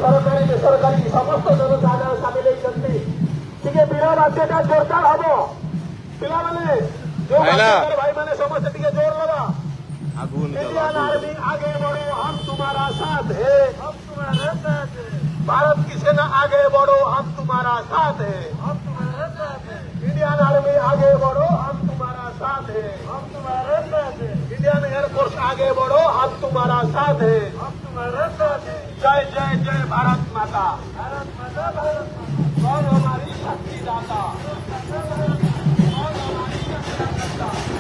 सरकारी बेसरकारी समस्त जनसाधारण सामिल होती टे विरोध आजटा जोरदार हम पे जो भाई मैंने समस्त टे जोर लगा। इंडियन आर्मी आगे बढ़ो, हम तुम्हारा साथ है, हम तुम्हारा साथ है। भारत की सेना आगे बढ़ो, हम तुम्हारा साथ है, हम तुम्हारा साथ है। इंडियन आर्मी आगे बढ़ो, हम तुम्हारा साथ है, हम तुम्हारा साथ है। इंडियन एयरफोर्स आगे बढ़ो, हम तुम्हारा साथ है, हम तुम्हारा साथ है। जय जय जय भारत माता, भारत माता, भारत माता। कौन हमारी शक्ति दाता, कौन हमारी शक्ति दाता।